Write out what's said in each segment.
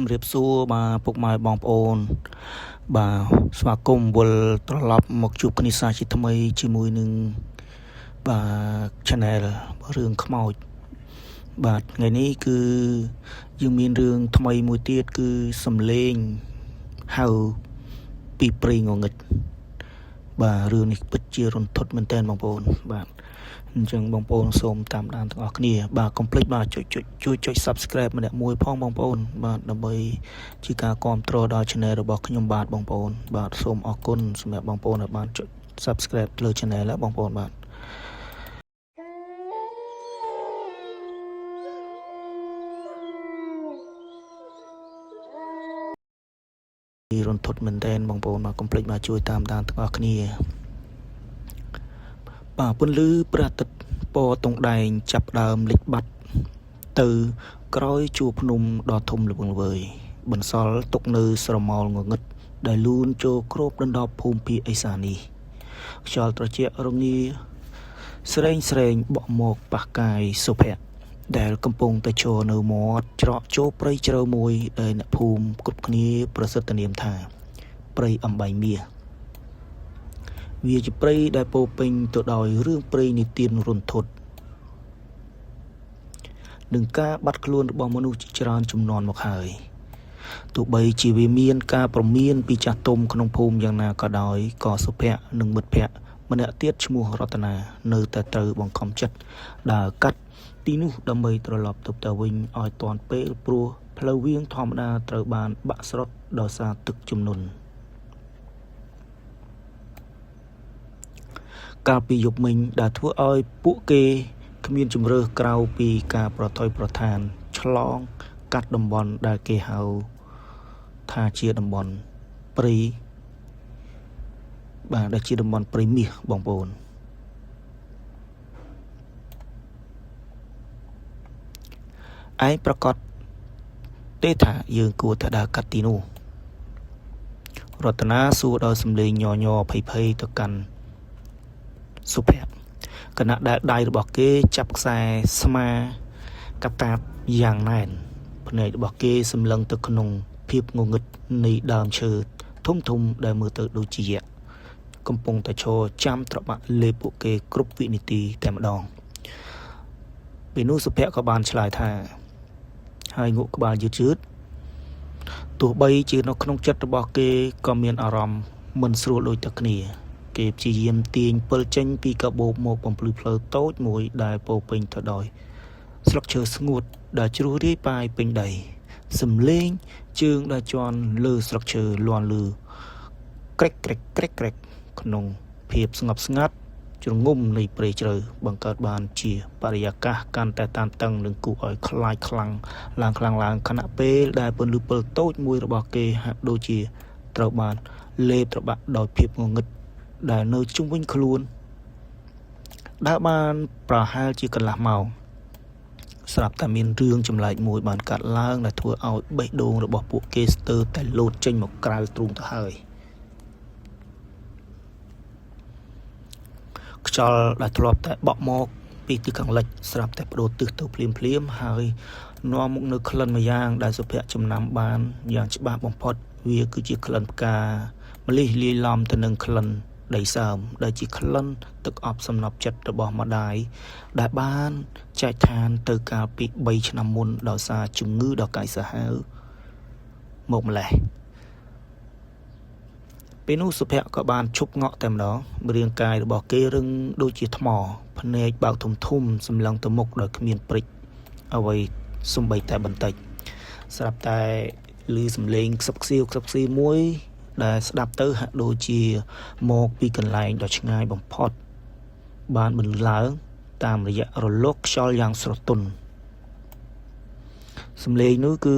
ជំរាបសួរបាទពុកម៉ែបងប្អូនបាទស្វាគមន៍វិលត្រឡប់មកជួបគ្នាសាជាថ្មីជាមួយនឹងបាទ Channel រឿងខ្មោចបាទថ្ងៃនេះគឺយើងមានរឿងថ្មីមួយទៀតគឺសំឡេងហៅពីព្រៃងងឹតបាទរឿងនេះពិតជារន្ធត់មែនទែនបងប្អូនបាទអញ្ចឹងបងប្អូនសូមតាមដានទាំងអស់គ្នាបាទកុំភ្លេចបាទជួយចុច Subscribe ម្នាក់មួយផងបងប្អូនបាទដើម្បីជាការគាំទ្រដល់ Channel របស់ខ្ញុំបាទបងប្អូនបាទសូមអរគុណសម្រាប់បងប្អូនដែលបានចុច Subscribe លើ Channel ហើយបងប្អូនបាទរន្ធត់មែនទែនបងប្អូនបាទកុំភ្លេចបាទជួយតាមដានទាំងអស់គ្នាបាទពន្លឺព្រះអាទិត្យពណ៌តុងដែងចាប់ដើមលិចបាត់ទៅក្រោយជួរភ្នំដ៏ធំល្វឹងល្វើយបន្សល់ទុកនៅស្រមោលងងឹតដែលលូនចូលគ្របដណ្ដប់ភូមិភាគឦសាននេះខ្យល់ត្រជាក់រងាស្រែងបក់មកប៉ះកាយសុភ័ក្រដែលកំពុងតែឈរនៅមាត់ច្រកចូលព្រៃជ្រៅមួយដែលអ្នកភូមិគ្រប់គ្នាប្រសិទ្ធនាមថាព្រៃអំបែងមាសវាជាព្រៃដែលពោពេញទៅដោយរឿងព្រេងនិទានរន្ធត់នឹងការបាត់ខ្លួនរបស់មនុស្សជាច្រើនជំនាន់មកហើយទោះបីជាវាមានការប្រមានពីចាស់ទុំក្នុងភូមិយ៉ាងណាក៏ដោយក៏សុភ័ក្រនិងមិត្តភ័ក្តិម្នាក់ទៀតឈ្មោះរតនានៅតែត្រូវបង្ខំចិត្តដើរកាត់ទីនោះដើម្បីត្រឡប់ទៅផ្ទះវិញឲ្យទាន់ពេលព្រោះផ្លូវវាងធម្មតាត្រូវបានបាក់ស្រុតដោយសារទឹកជំនន់កាលពីយប់មិញដែលធ្វើឲ្យពួកគេគ្មានជំរើសក្រៅពីការប្រថុយប្រថានឆ្លងកាត់តំបន់ដែលគេហៅថាជាតំបន់ព្រៃបាទដែលជាតំបន់ព្រៃមាសបងប្អូនឯងប្រកាសទេថាយើងគួរតែដើរកាត់ទីនោះរតនាសួរដោយសំឡេងញ័រភ័យទៅកាន់សុភ័ក្រគណៈដែលដៃរបស់គេចាប់ខ្សែស្មាកតាបយ៉ាងណែនភ្នែករបស់គេសម្លឹងទៅក្នុងភាពងងឹតនៃដើមឈើធំដែលមើលទៅដូចជាកំពុងតែឈរចាំត្របាក់លេបពួកគេគ្រប់វិនាទីតែម្ដងពេលនោះសុភ័ក្រក៏បានឆ្លើយថាហើយងក់ក្បាលយឺតទោះបីជានៅក្នុងចិត្តរបស់គេក៏មានអារម្មណ៍មិនស្រួលដូចតែគ្នាគេព្យាយាមទាញពិលចេញពីកាបូបមកបំភ្លឺផ្លូវតូចមួយដែលពោពេញទៅដោយស្លឹកឈើស្ងួតដែលជ្រុះរាយប៉ាយពេញដីសំឡេងជើងដែលជន់លើស្លឹកឈើលាន់លឺក្រេកក្នុងភាពស្ងប់ស្ងាត់ជ្រងំនៃព្រៃជ្រៅបង្កើតបានជាបរិយាកាសកាន់តែតានតឹងនិងគួរឲ្យខ្លាចខ្លាំងឡើងខណៈពេលដែលពន្លឺពិលតូចមួយរបស់គេហាក់ដូចជាត្រូវបានលេបត្របាក់ដោយភាពងងឹតដែលនៅជុំវិញខ្លួនដើរបានប្រហែលជាកន្លះម៉ោងស្រាប់តែមានរឿងចម្លែកមួយបានកាត់ឡើងដែលធ្វើឲ្យបេះដូងរបស់ពួកគេស្ទើរតែលោតចេញមកក្រៅទ្រូងទៅហើយខ្យល់ដែលធ្លាប់តែបក់មកពីទិសខាងលិចស្រាប់តែបដូរទិសទៅភ្លាមហើយនាំមកនៅក្លិនមួយយ៉ាងដែលសុភ័ក្រចំណាំបានយ៉ាងច្បាស់បំផុតវាគឺជាក្លិនផ្កាម្លិះលាយឡំទៅនឹងក្លិនដីសើមដែលជាក្លិនទឹកអប់សំណប់ចិត្តរបស់ម្ដាយដែលបានចែកឋានទៅកាលពី3ឆ្នាំមុនដោយសារជំងឺដ៏កាចសាហាវមកម្លេះពេលនោះសុភ័ក្រក៏បានឈប់ងក់តែម្ដងរាងកាយរបស់គេរឹងដូចជាថ្មភ្នែកបើកធំសម្លឹងទៅមុខដោយគ្មានព្រិចអ្វីសំបីតែបន្តិចស្រាប់តែឮសំឡេងខ្សឹបខ្សៀវមួយដែលស្ដាប់ទៅហាក់ដូចជាមកពីកន្លែងដ៏ឆ្ងាយបំផុតបានបន្លឺឡើងតាមរយៈរលកខ្យល់យ៉ាងស្រទន់សំឡេងនោះគឺ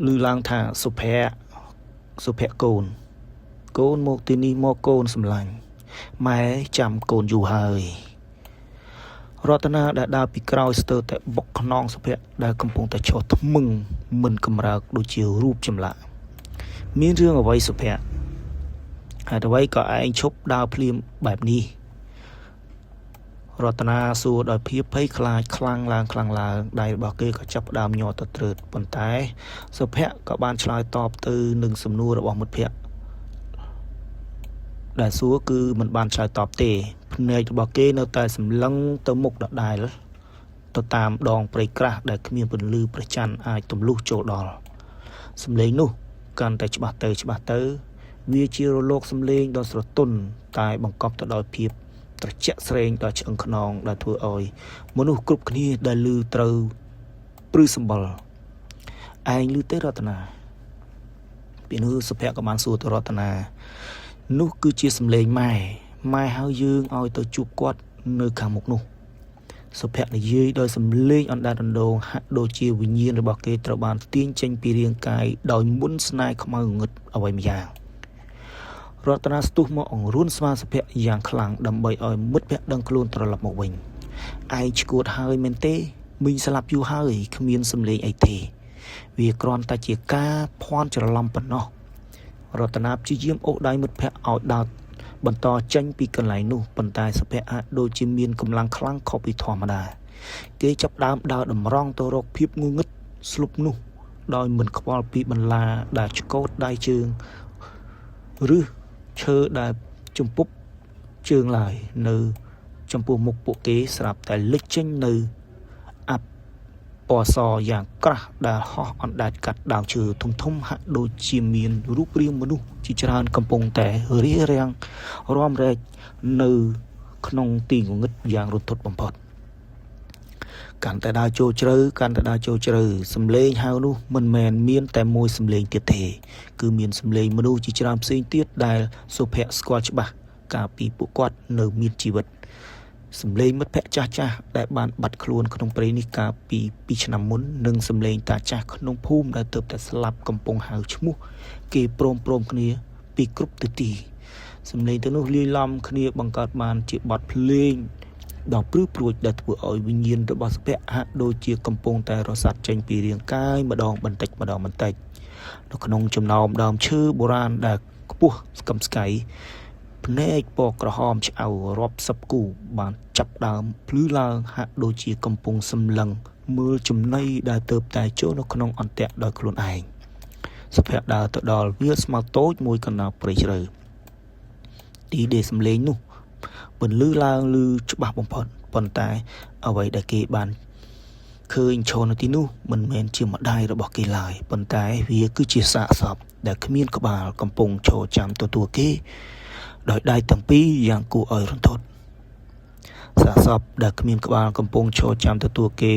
ឮឡើងថាសុភ័ក្រកូនមកទីនេះមកកូនសម្លាញ់ម៉ែចាំកូនយូរហើយរតនាដែលដើរពីក្រោយស្ទើរតែបុកខ្នងសុភ័ក្រដែលកំពុងតែឈរថ្មឹងមិនកម្រើកដូចជារូបចម្លាក់មានរឿងអ្វីសុភ័ក្រហេតុអ្វីក៏ឯងឈប់ដើរភ្លាមបែបនេះ រតនាសួរដោយភាពភ័យខ្លាចខ្លាំងឡើងដៃរបស់គេក៏ចាប់ផ្ដើមញ័រទៅត្រើតប៉ុន្តែសុភ័ក្រក៏បានឆ្លើយតបទៅនឹងសំណួររបស់មិត្តភក្តិដែលសួរគឺមិនបានឆ្លើយតបទេភ្នែករបស់គេនៅតែសម្លឹងទៅមុខដដែលទៅតាមដងព្រៃក្រាស់ដែលគ្មានពន្លឺព្រះច័ន្ទអាចទម្លុះចូលដល់សំឡេងនោះកាន់តែច្បាស់ទៅវាជារលកសំឡេងដ៏ស្រទន់តែបង្កប់ទៅដោយភាពត្រជាក់ស្រេងដ៏ឆ្អឹងខ្នងដែលធ្វើឲ្យមនុស្សគ្រប់គ្នាដែលឮត្រូវព្រឺសម្បល់ឯងឮទេរតនាពីនោះសុភ័ក្រក៏បានសួរទៅរតនានោះគឺជាសំឡេងម៉ែហៅយើងឲ្យទៅជួបគាត់នៅខាងមុខនោះសុភ័ក្រនិយាយដោយសំឡេងអណ្ដែតអណ្ដូងហាក់ដូចជាវិញ្ញាណរបស់គេត្រូវបានទាញចេញពីរាងកាយដោយមុនស្នេហ៍ខ្មៅងឹតអ្វីម្យ៉ាងរតនាស្ទុះមកអង្រួនស្មាសុភ័ក្រយ៉ាងខ្លាំងដើម្បីឲ្យមិត្តភក្តិដឹងខ្លួនត្រឡប់មកវិញឯងឈួតហើយមែនទេមីងស្លាប់យូរហើយគ្មានសំឡេងអីទេវាគ្រាន់តែជាការភ័ន្តច្រឡំប៉ុណ្ណោះរតនាព្យាយាមអូសដៃមិត្តភក្តិឲ្យដើរបន្តចេញពីកន្លែងនោះប៉ុន្តែសុភ័ក្រអាចដូចជាមានកម្លាំងខ្លាំងខុសពីធម្មតាគេចាប់ដើមដើរតម្រង់ទៅរកភាពងងឹតស្លុបនោះដោយមិនខ្វល់ពីបន្លាដែលឆ្កូតដៃជើងឬឈើដែលជំពប់ជើងឡើយនៅចំពោះមុខពួកគេស្រាប់តែលេចចេញនៅអបពណ៌សយ៉ាងក្រាស់ដែលហោះអណ្ដែតកាត់ដើមឈើធំហាក់ដូចជាមានរូបរាងមនុស្សជាច្រើនកំពុងតែរារាំងរំរែកនៅក្នុងទីងងឹតយ៉ាងរន្ធត់បំផុតកាន់តែដើរចូលជ្រៅសំឡេងហៅនោះមិនមែនមានតែមួយសំឡេងទៀតទេគឺមានសំឡេងមនុស្សជាច្រើនផ្សេងទៀតដែលសុភ័ក្រស្គាល់ច្បាស់កាលពីពួកគាត់នៅមានជីវិតសំឡេងមិត្តភក្តិចាស់ដែលបានបាត់ខ្លួនក្នុងព្រៃនេះកាលពី2ឆ្នាំមុននិងសំឡេងតាចាស់ក្នុងភូមិដែលទើបតែស្លាប់កំពុងហៅឈ្មោះគេព្រមគ្នាពីគ្រប់ទិសទីសំឡេងទាំងនោះលាយឡំគ្នាបង្កើតបានជាបទភ្លេងដ៏ព្រឺព្រួចដែលធ្វើឲ្យវិញ្ញាណរបស់សុភ័ក្រហាក់ដូចជាកំពុងតែរសាត់ចេញពីរាងកាយម្ដងបន្តិចនៅក្នុងចំណោមដើមឈើបុរាណដែលខ្ពស់ស្កឹមស្កៃភ្នែកពណ៌ក្រហមឆ្អៅរាប់សិបគូបានចាប់ដើមភ្លឺឡើងហាក់ដូចជាកំពុងសម្លឹងមើលចំណីដែលទើបតែចូលនៅក្នុងអន្ទាក់ដោយខ្លួនឯងសុភ័ក្រដើរទៅដល់វាលស្មៅតូចមួយកណ្ដាលព្រៃជ្រៅទីដែលសំឡេងនោះបន្លឺឡើងឮច្បាស់បំផុតប៉ុន្តែអ្វីដែលគេបានឃើញឈរនៅទីនោះមិនមែនជាម្ដាយរបស់គេឡើយប៉ុន្តែវាគឺជាសាកសពដែលគ្មានក្បាលកំពុងឈរចាំទទួលគេដោយដៃទាំងពីរយ៉ាងគួរឲ្យរន្ធត់សាកសពដែលគ្មានក្បាលកំពុងឈរចាំទទួលគេ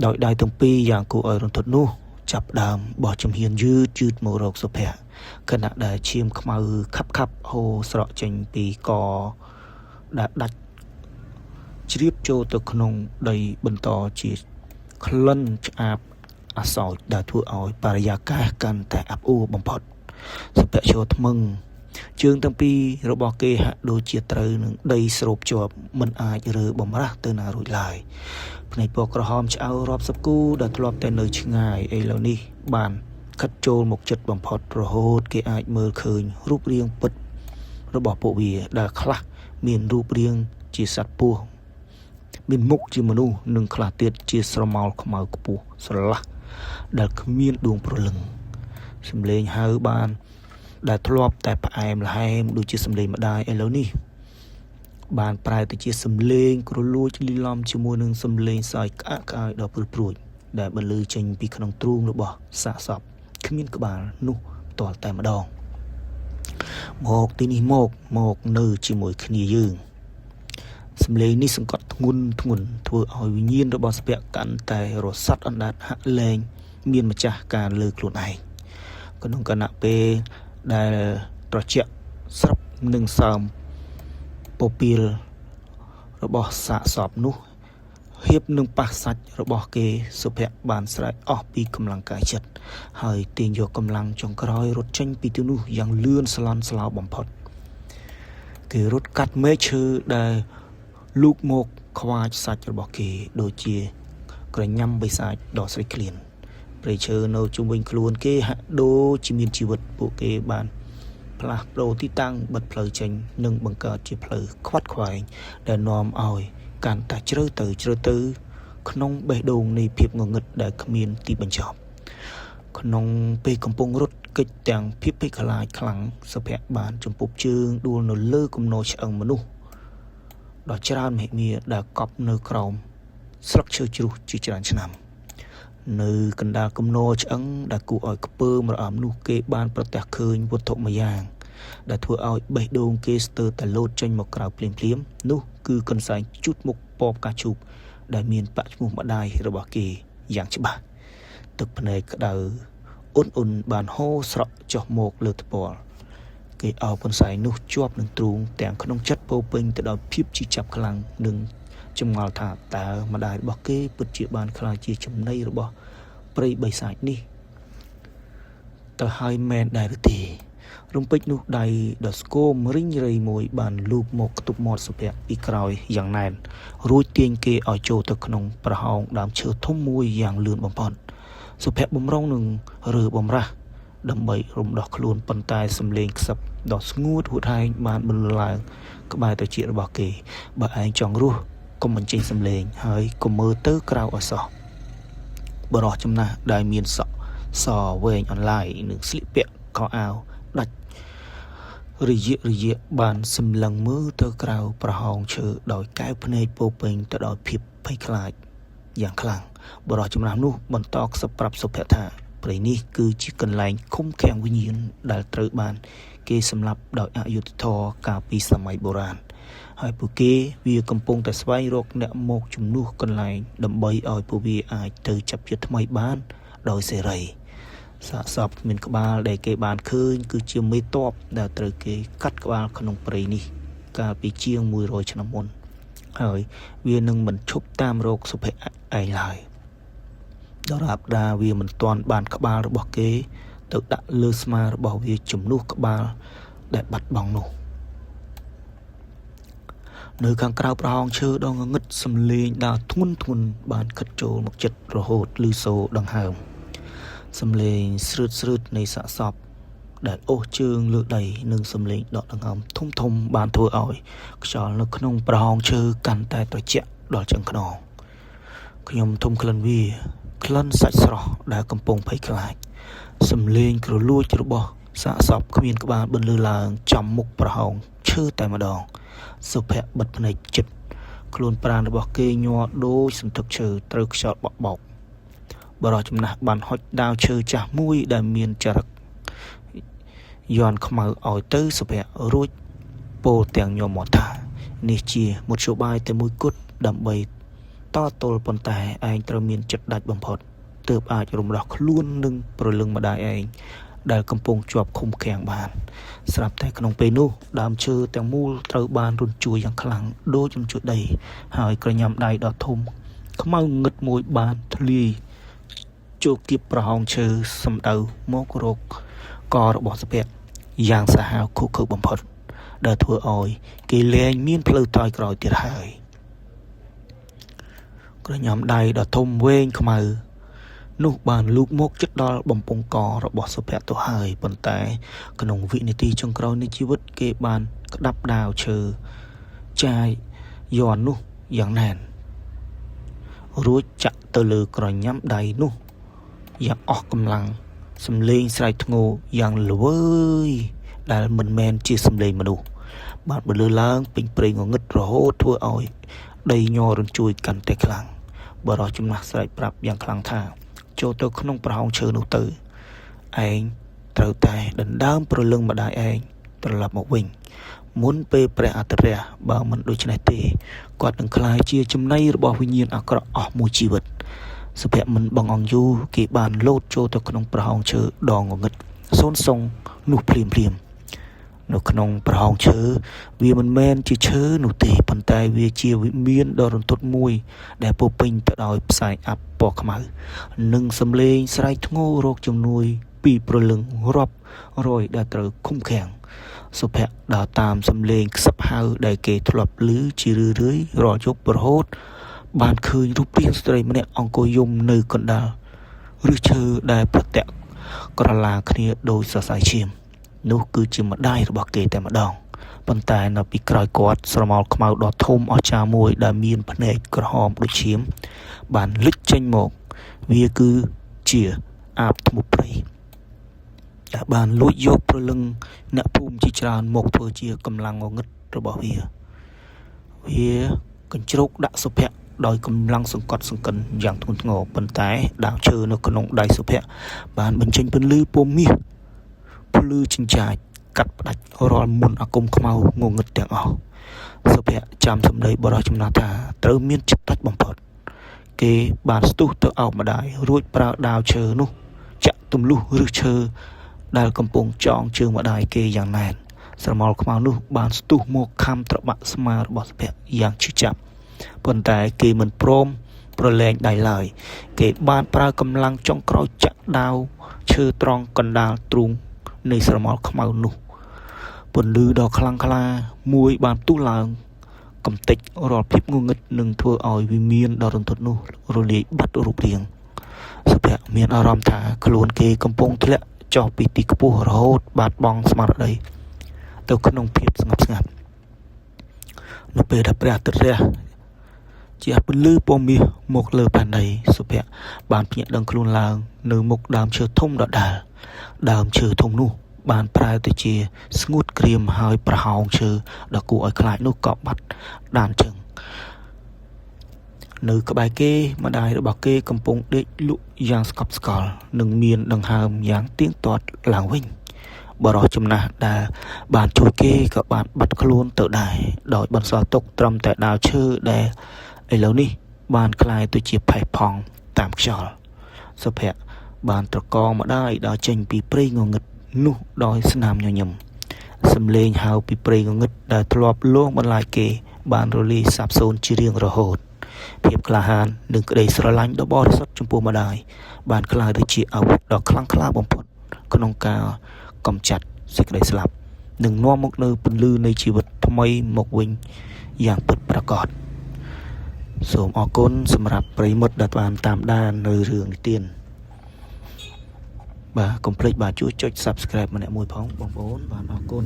ដោយដៃទាំងពីរយ៉ាងគួរឲ្យរន្ធត់នោះចាប់ដើមបោះជំហានយឺតមករកសុភ័ក្រខណៈដែលឈាមខ្មៅខាប់ហូរស្រក់ចេញពីកដែលដាច់ជ្រាបចូលទៅក្នុងដីបន្តជាក្លិនឆ្អាបអាសោចដែលធ្វើឲ្យបរិយាកាសកាន់តែអាប់អួរបំផុតសុភ័ក្រឈរថ្មឹងជើងទាំងពីររបស់គេហាក់ដូចជាត្រូវនឹងដីស្រូបជាប់មិនអាចរើបំរាស់ទៅណារួចឡើយភ្នែកពណ៌ក្រហមឆ្អៅរាប់សិបគូដែលធ្លាប់តែនៅឆ្ងាយឥឡូវនេះបានខិតចូលមកជិតបំផុតរហូតគេអាចមើលឃើញរូបរាងពិតរបស់ពួកវាដែលខ្លះមានរូបរាងជាសត្វពស់មានមុខជាមនុស្សនិងខ្លះទៀតជាស្រមោលខ្មៅខ្ពស់ស្រឡះដែលគ្មានដួងព្រលឹងសំឡេងហៅបានដែលធ្លាប់តែផ្អែមល្ហែមដូចជាសំឡេងម្ដាយឥឡូវនេះបានប្រែទៅជាសំឡេងគ្រលួចលីឡំជាមួយនឹងសំឡេងសើចក្អាកក្អាយដ៏ព្រឺព្រួចដែលបន្លឺចេញពីក្នុងទ្រូងរបស់សាកសពគ្មានក្បាលនោះផ្ទាល់តែម្ដងមកទីនេះមកនៅជាមួយគ្នាយើងសំឡេងនេះសង្កត់ធ្ងន់ធ្វើឲ្យវិញ្ញាណរបស់សុភ័ក្រកាន់តែរសាត់អណ្ដាតហាក់លែងមានម្ចាស់ការលើខ្លួនឯងក្នុងគណៈពេលដែលត្រជាក់ស្រាប់នឹងសើមពពាលរបស់សាកសពនោះហៀបនឹងប៉ះសាច់របស់គេសុភ័ក្របានស្រែកអស់ពីកម្លាំងកាយចិត្តហើយទាញយកកម្លាំងចុងក្រោយរត់ចេញពីទីនោះយ៉ាងលឿនស្លន់ស្លោបំផុតគេរត់កាត់មែកឈើដែលលូកមកខ្វាចសាច់របស់គេដូចជាក្រញ៉ាំបិសាចដ៏ស្រេកឃ្លានព្រៃឈើនៅជុំវិញខ្លួនគេហាក់ដូចជាមានជីវិតពួកគេបាន ផ្លាស់ប្ដូរទីតាំងបិទផ្លូវចេញនិងបង្កើតជាផ្លូវខ្វាត់ខ្វែងដែលនាំឲ្យកាន់តែជ្រៅទៅក្នុងបេះដូងនៃភាពងងឹតដែលគ្មានទីបញ្ចប់ក្នុងពេលកំពុងរត់កិច្ចទាំងភាពភ័យខ្លាចខ្លាំងសុភ័ក្របានចំពប់ជើងដួលនៅលើគំនរឆ្អឹងមនុស្សដ៏ច្រើនមហិមាដែលកប់នៅក្រោមស្លឹកឈើជ្រុះជាច្រើនឆ្នាំនៅកណ្ដាលគំនរឆ្អឹងដែលគួរឲ្យខ្ពើមរអាំនោះគេបានប្រទះឃើញវត្ថុមួយយ៉ាងដែលធ្វើឲ្យបេះដូងគេស្ទើរតែលោតចេញមកក្រៅភ្លាមនោះគឺកន្សែងជូតមុខពណ៌ផ្កាឈូកដែលមានប៉ាក់ឈ្មោះម្ដាយរបស់គេយ៉ាងច្បាស់ទឹកភ្នែកក្តៅអ៊ុនបានហូរស្រក់ចុះមកលើថ្ពាល់គេអោបកន្សែងនោះជាប់នឹងទ្រូងទាំងក្នុងចិត្តពោពេញទៅដោយភាពជិះចាប់ខ្លាំងនិងចម្ងល់ថាតើម្ដាយរបស់គេពិតជាបានខ្លាចជាចំណីរបស់ព្រៃបិសាចនេះទៅហើយមែនដែរឬទេរំពេចនោះដៃដ៏ស្គមរិញរៃមួយបានលូបមកខ្ទប់មាត់សុភ័ក្រពីក្រោយយ៉ាងណែនរួចទាញគេឲ្យចូលទៅក្នុងប្រហោងដើមឈើធំមួយយ៉ាងលឿនបំផុតសុភ័ក្របំរុងនឹងរើបំរាស់ដើម្បីរំដោះខ្លួនប៉ុន្តែសំឡេងខ្សឹបដ៏ស្ងួតហួតហែងបានបន្លឺឡើងក្បែរត្រចៀករបស់គេបើឯងចង់រស់កុំបញ្ចេញសំឡេងហើយកុំមើលទៅក្រៅឲ្យសោះបរោះចំណាស់ដែលមានសក់សវែងអន្លាយនិងស្លៀកពាក់ខោអាវដាច់រយៈបានសម្លឹងមើលទៅក្រៅប្រហោងឈើដោយកែវភ្នែកពោពេញទៅដោយភាពភ័យខ្លាចយ៉ាងខ្លាំងបរោះចំណាស់នោះបន្តខ្សឹបប្រាប់សុភ័ក្រថាព្រៃនេះគឺជាកន្លែងឃុំឃាំងវិញ្ញាណដែលត្រូវបានគេសម្លាប់ដោយអយុត្តិធម៌កាលពីសម័យបុរាណហើយពួកគេវាកំពុងតែស្វែងរកអ្នកមកជំនួសកន្លែងដើម្បីឲ្យពួកវាអាចទៅចាប់ជាតិថ្មីបានដោយសេរីសាកសពគ្មានក្បាលដែលគេបានឃើញគឺជាមេតបដែលត្រូវគេកាត់ក្បាលក្នុងព្រៃនេះកាលពីជាង100ឆ្នាំមុនហើយវានឹងមិនឈប់តាមរកសុភ័ក្រឯងឡើយដរាបដាវាមិនទាន់បានក្បាលរបស់គេទៅដាក់លើស្មារបស់វាជំនួសក្បាលដែលបាត់បង់នោះនៅខាងក្រៅប្រហោងឈើដ៏ងងឹតសំឡេងដើរធ្ងន់បានខិតចូលមកចិត្តរហូតឮសូរដង្ហើមសំឡេងស្រឿតនៃសាកសពដែលអូសជើងលើដីនិងសំឡេងដកដង្ហើមធំបានធ្វើឲ្យខ្យល់នៅក្នុងប្រហោងឈើកាន់តែត្រជាក់ដល់ចង្ក្នងខ្ញុំធំក្លិនវាក្លិនសាច់ស្រស់ដែលកំពុងភ័យខ្លាចសំឡេងគ្រលួចរបស់សាកសពគ្មានក្បាលបន្លឺឡើងចំមុខប្រហោងឈើតែម្ដងសុភ័ក្របិទភ្នែកជិតខ្លួនប្រាណរបស់គេញ័រដូចសន្ធឹកឈើត្រូវខ្យល់បក់បោកបរោះចំណាស់បានហុចដាវឈើចាស់មួយដែលមានចរិតយន់ខ្មៅឲ្យទៅសុភ័ក្ររួចពោលទាំងញោមមកថានេះជាមធ្យោបាយតែមួយគត់ដើម្បីតទល់ប៉ុន្តែឯងត្រូវមានចិត្តដាច់បំផុតទើបអាចរំដោះខ្លួននឹងប្រលឹងម្ដាយឯងដែលកំពុងជាប់ឃុំឃាំងបានស្រាប់តែក្នុងពេលនោះដើមឈើទាំងមូលត្រូវបានរញ្ជួយយ៉ាងខ្លាំងដូចរញ្ជួយដីហើយក្រញាំដៃដ៏ធំខ្មៅងឹតមួយបានធ្លាយចូលគៀបប្រហោងឈើសម្ដៅមករកករបស់សុភ័ក្រយ៉ាងសាហាវខុសខើបំផុតដែលធ្វើឲ្យគេលែងមានផ្លូវថយក្រោយទៀតហើយក្រញាំដៃដ៏ធំវែងខ្មៅនោះបានលូកមកជិតដល់បំពង់ករបស់សុភ័ក្រទៅហើយប៉ុន្តែក្នុងវិនាទីចុងក្រោយនៃជីវិតគេបានក្តាប់ដាវឈើចាយយន់នោះយ៉ាងណែនរួចចាក់ទៅលើក្រញាំដៃនោះយ៉ាងអស់កម្លាំងសំឡេងស្រែកធ្ងោយ៉ាងល្វើយដែលមិនមែនជាសំឡេងមនុស្សបានបន្លឺឡើងពេញព្រៃងងឹតរហូតធ្វើឲ្យដីញ័ររញ្ជួយកាន់តែខ្លាំងបរោះចំណាស់ស្រែកប្រាប់យ៉ាងខ្លាំងថាចូលទៅក្នុងប្រហោងឈើនោះទៅឯងត្រូវតែដណ្ដើមប្រលឹងម្ដាយឯងត្រឡប់មកវិញមុនពេលព្រះអន្តរះបើមិនដូច្នេះទេគាត់នឹងក្លាយជាចំណីរបស់វិញ្ញាណអាក្រក់អស់មួយជីវិតសុភ័ក្រមិនបងអង្គយូរគេបានលោតចូលទៅក្នុងប្រហោងឈើដងងងឹតសូនសុងនោះភ្លាមនៅក្នុងប្រហោងឈើវាមិនមែនជាឈើនោះទេប៉ុន្តែវាជាវិមានដ៏រន្ធត់មួយដែលពោពេញទៅដោយផ្សែងអាប់ពណ៌ខ្មៅនិងសំឡេងស្រែកធ្ងោរកជំនួយពីប្រលឹងរាប់រយដែលត្រូវឃុំឃាំងសុភ័ក្រដើរតាមសំឡេងខ្សឹបហៅដែលគេធ្លាប់ឮជារឿយរាល់យប់រហូតបានឃើញរូបរាងស្ត្រីម្នាក់អង្គុយយំនៅកណ្ដាលឫសឈើដែលប្រទាក់ក្រឡាគ្នាដោយសរសៃឈាម នោះគឺជាម្ដាយរបស់គេតែម្ដងប៉ុន្តែនៅពីក្រោយគាត់ស្រមោលខ្មៅដ៏ធំអស្ចារ្យមួយដែលមានភ្នែកក្រហមដូចឈាមបានលេចចេញមកវាគឺជាអាបធ្មប់ព្រៃដែលបានលួចយកព្រលឹងអ្នកភូមិជាច្រើនមកធ្វើជាកម្លាំងងងឹតរបស់វាកញ្ជ្រោកដាក់សុភ័ក្រដោយកម្លាំងសង្កត់សង្កិនយ៉ាងធ្ងន់ធ្ងរប៉ុន្តែដាវឈើនៅក្នុងដៃសុភ័ក្របានបញ្ចេញពន្លឺពណ៌មាសភ្លឺចិញ្ចាចកាត់ផ្ដាច់រាល់មន្តអាគមខ្មៅងងឹតទាំងអស់សុភ័ក្រចាំសម្ដីបរិសុទ្ធចំណាស់ថាត្រូវមានចិត្តដាច់បំផុតគេបានស្ទុះទៅអោបម្ដាយរួចប្រើដាវឈើនោះចាក់ទម្លុះឫសឈើដែលកំពុងចងជើងម្ដាយគេយ៉ាងណែនស្រមោលខ្មៅនោះបានស្ទុះមកខំត្របាក់ស្មារបស់សុភ័ក្រយ៉ាងឈឺចាប់ប៉ុន្តែគេមិនព្រមប្រឡែងដៃឡើយគេបានប្រើកម្លាំងចុងក្រោយចាក់ដាវឈើត្រង់កណ្ដាលទ្រូងនៃស្រមោលខ្មៅនោះពន្លឺដ៏ខ្លាំងក្លាមួយបានផ្ទុះឡើងកំទេចរាល់ភាពងងឹតនឹងធ្វើឲ្យវិមានដ៏រន្ធត់នោះរលាយបាត់រូបរាងសុភ័ក្រមានអារម្មណ៍ថាខ្លួនគេកំពុងធ្លាក់ចុះពីទីខ្ពស់រហូតបាត់បង់ស្មារតីទៅក្នុងភាពស្ងប់ស្ងាត់នៅពេលដែលព្រះអាទិត្យរះជាពន្លឺពណ៌មាសមកលើផែនដីសុភ័ក្របានភ្ញាក់ដឹងខ្លួនឡើងនៅមុខដើមឈើធំដដែលដើមឈើធំនោះបានប្រែទៅជាស្ងួតក្រៀមហើយប្រហោងឈើដ៏គួរឲ្យខ្លាចនោះក៏បាត់ដានជើងនៅក្បែរគេម្ដាយរបស់គេកំពុងដេកលក់យ៉ាងស្កប់ស្កល់និងមានដង្ហើមយ៉ាងទៀងទាត់ឡើងវិញបរិសុទ្ធចំណាស់ដែលបានជួយគេក៏បានបាត់ខ្លួនទៅដែរដោយបន្សល់ទុកត្រឹមតែដាវឈើដែលឥឡូវនេះបានคล้ายទៅជាផេះផង់តាមខ្យល់សុភ័ក្របានត្រកងម្ដាយដល់ចេញពីព្រៃងងឹតនោះដោយស្នាមញញឹមសំឡេងហៅពីព្រៃងងឹតដែលធ្លាប់លងបន្លាចគេបានរលាយសាបសូន្យជារៀងរហូតភាពក្លាហាននិងក្តីស្រឡាញ់ដ៏បរិសុទ្ធចំពោះម្ដាយបានក្លាយទៅជាអាវុធដ៏ខ្លាំងក្លាបំផុតក្នុងការកំចាត់សេចក្តីស្លាប់និងនាំមកនូវពន្លឺនៃជីវិតថ្មីមកវិញយ៉ាងពិតប្រាកដសូមអរគុណសម្រាប់ប្រិយមិត្តដែលបានតាមដាននៅរឿងនិទានបាទកុំភ្លេចបាទជួយចុច Subscribe ម្នាក់មួយផងបងប្អូនបាទអរគុណ